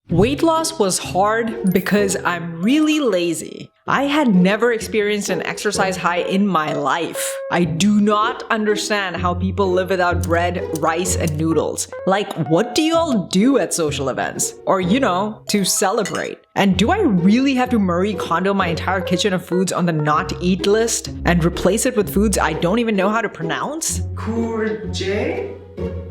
Weight loss was hard because I'm really lazy. I had never experienced an exercise high in my life. I do not understand how people live without bread, rice, and noodles. Like, what do you all do at social events? Or, to celebrate? And do I really have to Marie Kondo my entire kitchen of foods on the not eat list and replace it with foods I don't even know how to pronounce? Courgette?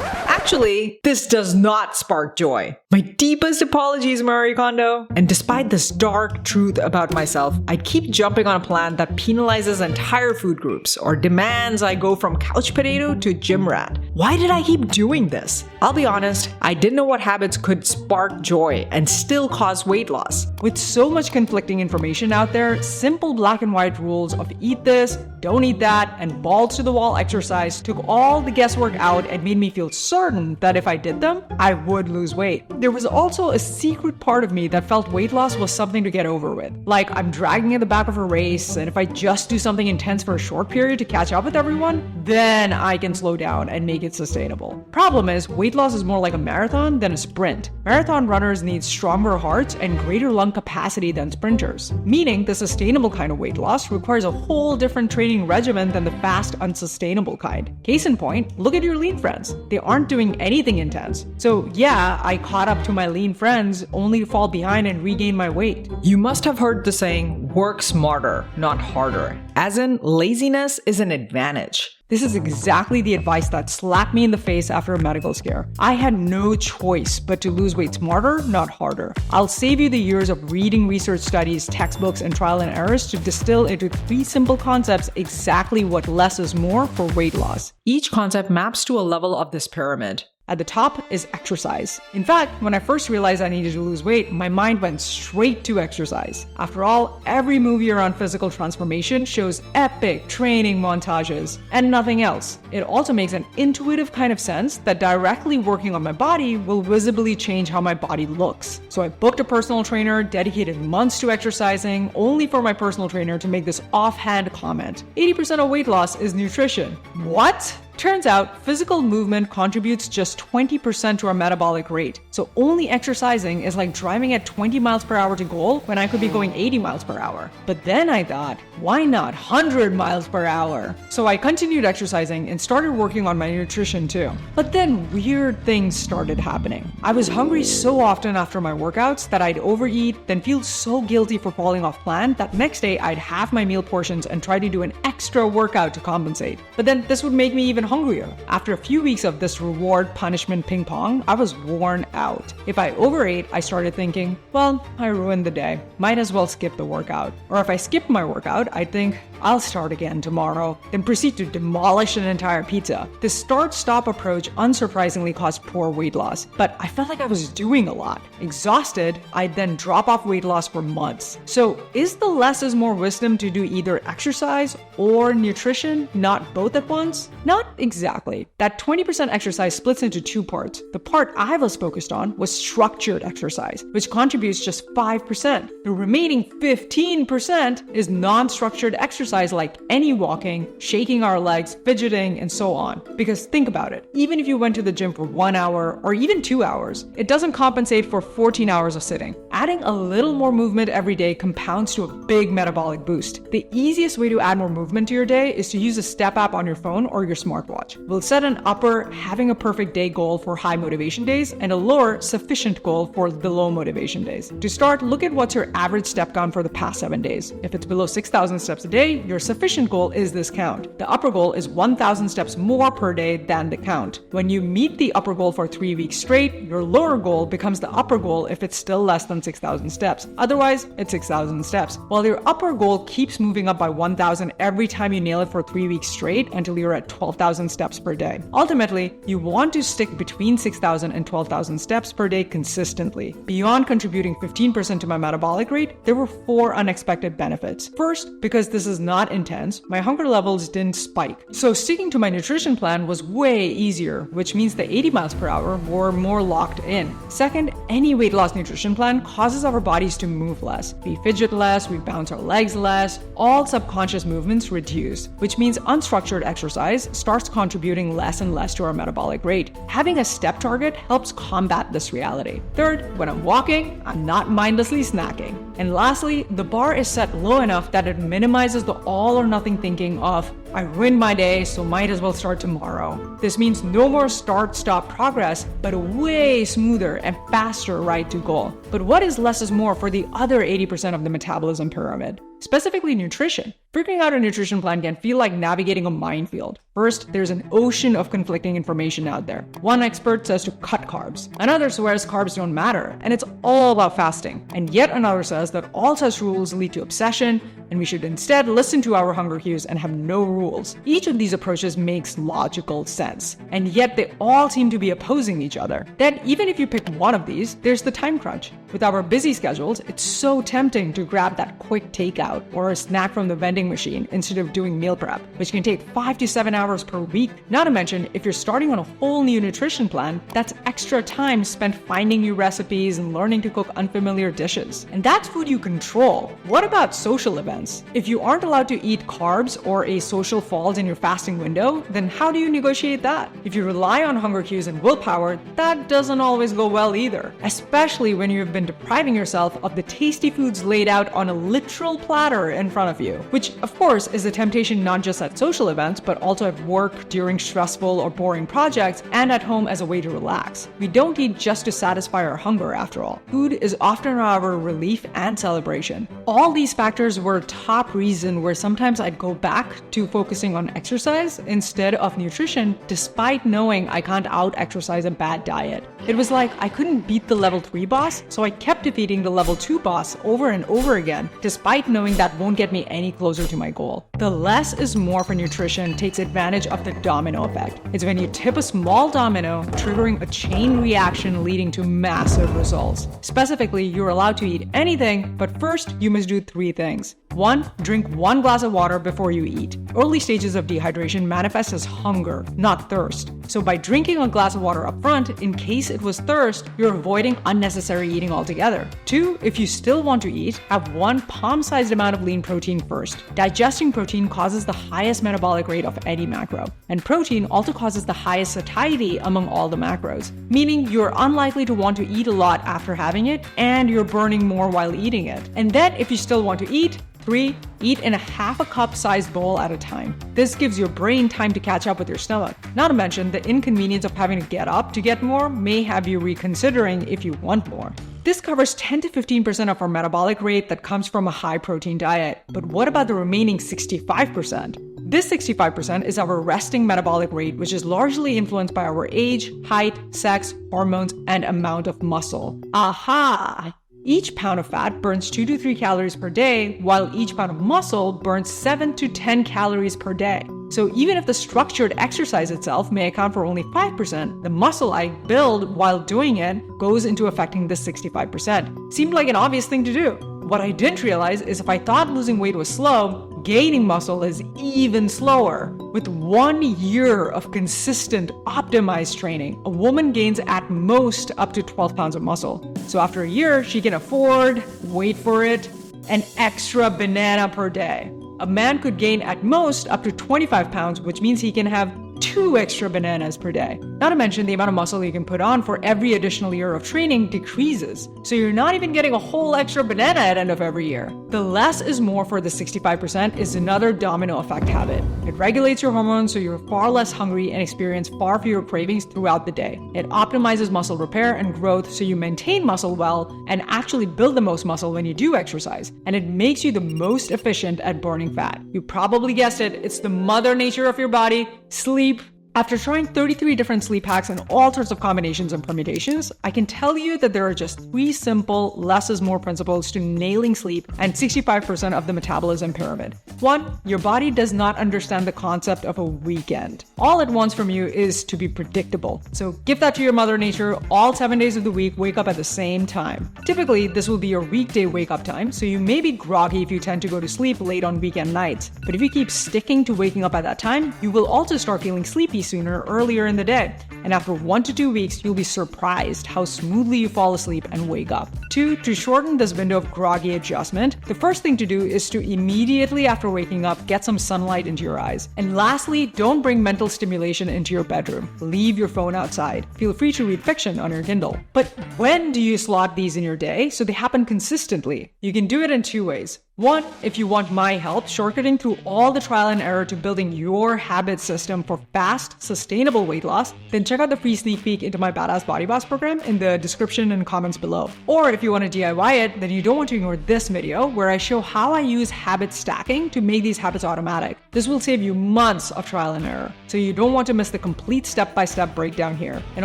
Actually, this does not spark joy. My deepest apologies, Marie Kondo. And despite this dark truth about myself, I keep jumping on a plan that penalizes entire food groups or demands I go from couch potato to gym rat. Why did I keep doing this? I'll be honest, I didn't know what habits could spark joy and still cause weight loss. With so much conflicting information out there, simple black and white rules of eat this, don't eat that, and balls to the wall exercise took all the guesswork out and made me feel certain that if I did them, I would lose weight. There was also a secret part of me that felt weight loss was something to get over with. Like I'm dragging at the back of a race, and if I just do something intense for a short period to catch up with everyone, then I can slow down and make it sustainable. Problem is, weight loss is more like a marathon than a sprint. Marathon runners need stronger hearts and greater lung capacity than sprinters, meaning the sustainable kind of weight loss requires a whole different training regimen than the fast, unsustainable kind. Case in point, look at your lean friends. They aren't doing anything intense. So yeah, I caught up to my lean friends only to fall behind and regain my weight. You must have heard the saying, work smarter, not harder. As in, laziness is an advantage. This is exactly the advice that slapped me in the face after a medical scare. I had no choice but to lose weight smarter, not harder. I'll save you the years of reading research studies, textbooks, and trial and errors to distill into 3 simple concepts exactly what less is more for weight loss. Each concept maps to a level of this pyramid. At the top is exercise. In fact, when I first realized I needed to lose weight, my mind went straight to exercise. After all, every movie around physical transformation shows epic training montages and nothing else. It also makes an intuitive kind of sense that directly working on my body will visibly change how my body looks. So I booked a personal trainer, dedicated months to exercising, only for my personal trainer to make this offhand comment. 80% of weight loss is nutrition. What? Turns out, physical movement contributes just 20% to our metabolic rate. So only exercising is like driving at 20 miles per hour to goal when I could be going 80 miles per hour. But then I thought, why not 100 miles per hour? So I continued exercising and started working on my nutrition too. But then weird things started happening. I was hungry so often after my workouts that I'd overeat, then feel so guilty for falling off plan that next day I'd halve my meal portions and try to do an extra workout to compensate. But then this would make me even hungrier. After a few weeks of this reward-punishment ping pong, I was worn out. If I overate, I started thinking, well, I ruined the day. Might as well skip the workout. Or if I skipped my workout, I'd think, I'll start again tomorrow, then proceed to demolish an entire pizza. This start-stop approach unsurprisingly caused poor weight loss, but I felt like I was doing a lot. Exhausted, I'd then drop off weight loss for months. So is the less is more wisdom to do either exercise or nutrition, not both at once? Not exactly. That 20% exercise splits into 2 parts. The part I was focused on was structured exercise, which contributes just 5%. The remaining 15% is non-structured exercise like any walking, shaking our legs, fidgeting, and so on. Because think about it, even if you went to the gym for 1 hour or even 2 hours, it doesn't compensate for 14 hours of sitting. Adding a little more movement every day compounds to a big metabolic boost. The easiest way to add more movement to your day is to use a step app on your phone or your smartwatch. We'll set an upper having a perfect day goal for high motivation days and a lower sufficient goal for the low motivation days. To start, look at what's your average step count for the past 7 days. If it's below 6,000 steps a day, your sufficient goal is this count. The upper goal is 1,000 steps more per day than the count. When you meet the upper goal for 3 weeks straight, your lower goal becomes the upper goal if it's still less than 6,000 steps. Otherwise, it's 6,000 steps. While your upper goal keeps moving up by 1,000 every time you nail it for 3 weeks straight until you're at 12,000 steps per day. Ultimately, you want to stick between 6,000 and 12,000 steps per day consistently. Beyond contributing 15% to my metabolic rate, there were 4 unexpected benefits. First, because this is not intense, my hunger levels didn't spike. So sticking to my nutrition plan was way easier, which means the 80 miles per hour were more locked in. Second, any weight loss nutrition plan causes our bodies to move less. We fidget less, we bounce our legs less, all subconscious movements reduce, which means unstructured exercise starts contributing less and less to our metabolic rate. Having a step target helps combat this reality. Third, when I'm walking, I'm not mindlessly snacking. And lastly, the bar is set low enough that it minimizes the all or nothing thinking of, I ruined my day, so might as well start tomorrow. This means no more start-stop progress, but a way smoother and faster ride to goal. But what is less is more for the other 80% of the metabolism pyramid? Specifically nutrition. Figuring out a nutrition plan can feel like navigating a minefield. First, there's an ocean of conflicting information out there. One expert says to cut carbs. Another swears carbs don't matter, and it's all about fasting. And yet another says that all such rules lead to obsession, and we should instead listen to our hunger cues and have no rules. Each of these approaches makes logical sense, and yet they all seem to be opposing each other. Then, even if you pick one of these, there's the time crunch. With our busy schedules, it's so tempting to grab that quick takeout or a snack from the vending machine instead of doing meal prep, which can take 5 to 7 hours per week. Not to mention, if you're starting on a whole new nutrition plan, that's extra time spent finding new recipes and learning to cook unfamiliar dishes. And that's food you control. What about social events? If you aren't allowed to eat carbs or a social falls in your fasting window, then how do you negotiate that? If you rely on hunger cues and willpower, that doesn't always go well either, especially when you have been depriving yourself of the tasty foods laid out on a literal platter in front of you, which of course is a temptation not just at social events, but also at work during stressful or boring projects and at home as a way to relax. We don't eat just to satisfy our hunger after all. Food is often our relief and celebration. All these factors were a top reason where sometimes I'd go back to focusing on exercise instead of nutrition, despite knowing I can't out-exercise a bad diet. It was like I couldn't beat the level 3 boss, so I kept defeating the level 2 boss over and over again, despite knowing that won't get me any closer to my goal. The less is more for nutrition takes advantage of the domino effect. It's when you tip a small domino, triggering a chain reaction leading to massive results. Specifically, you're allowed to eat anything, but first you must do 3 things. 1. Drink 1 glass of water before you eat. Early stages of dehydration manifest as hunger, not thirst. So by drinking a glass of water up front, in case it was thirst, you're avoiding unnecessary eating altogether. 2. If you still want to eat, have 1 palm-sized amount of lean protein first. Digesting protein causes the highest metabolic rate of any macro. And protein also causes the highest satiety among all the macros, meaning you're unlikely to want to eat a lot after having it, and you're burning more while eating it. And then if you still want to eat, 3. Eat in a half a cup sized bowl at a time. This gives your brain time to catch up with your stomach. Not to mention, the inconvenience of having to get up to get more may have you reconsidering if you want more. This covers 10 to 15% of our metabolic rate that comes from a high protein diet. But what about the remaining 65%? This 65% is our resting metabolic rate, which is largely influenced by our age, height, sex, hormones, and amount of muscle. Aha! Each pound of fat burns 2 to 3 calories per day, while each pound of muscle burns 7 to 10 calories per day. So even if the structured exercise itself may account for only 5%, the muscle I build while doing it goes into affecting this 65%. Seemed like an obvious thing to do. What I didn't realize is if I thought losing weight was slow, gaining muscle is even slower. With 1 year of consistent, optimized training, a woman gains at most up to 12 pounds of muscle. So after a year, she can afford, wait for it, an extra banana per day. A man could gain at most up to 25 pounds, which means he can have 2 extra bananas per day. Not to mention the amount of muscle you can put on for every additional year of training decreases. So you're not even getting a whole extra banana at the end of every year. The less is more for the 65% is another domino effect habit. It regulates your hormones so you're far less hungry and experience far fewer cravings throughout the day. It optimizes muscle repair and growth so you maintain muscle well and actually build the most muscle when you do exercise. And it makes you the most efficient at burning fat. You probably guessed it, it's the mother nature of your body, sleep. After trying 33 different sleep hacks and all sorts of combinations and permutations, I can tell you that there are just 3 simple less is more principles to nailing sleep and 65% of the metabolism pyramid. 1. Your body does not understand the concept of a weekend. All it wants from you is to be predictable. So give that to your mother nature. All 7 days of the week, wake up at the same time. Typically, this will be your weekday wake up time, so you may be groggy if you tend to go to sleep late on weekend nights. But if you keep sticking to waking up at that time, you will also start feeling sleepy sooner earlier in the day. And after 1 to 2 weeks, you'll be surprised how smoothly you fall asleep and wake up. 2, to shorten this window of groggy adjustment, the first thing to do is to immediately after waking up, get some sunlight into your eyes. And lastly, don't bring mental stimulation into your bedroom. Leave your phone outside. Feel free to read fiction on your Kindle. But when do you slot these in your day so they happen consistently? You can do it in 2 ways. 1, if you want my help shortcutting through all the trial and error to building your habit system for fast, sustainable weight loss, then check out the free sneak peek into my Badass Body Boss program in the description and comments below. Or if you want to DIY it, then you don't want to ignore this video where I show how I use habit stacking to make these habits automatic. This will save you months of trial and error, so you don't want to miss the complete step-by-step breakdown here. And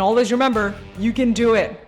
always remember, you can do it.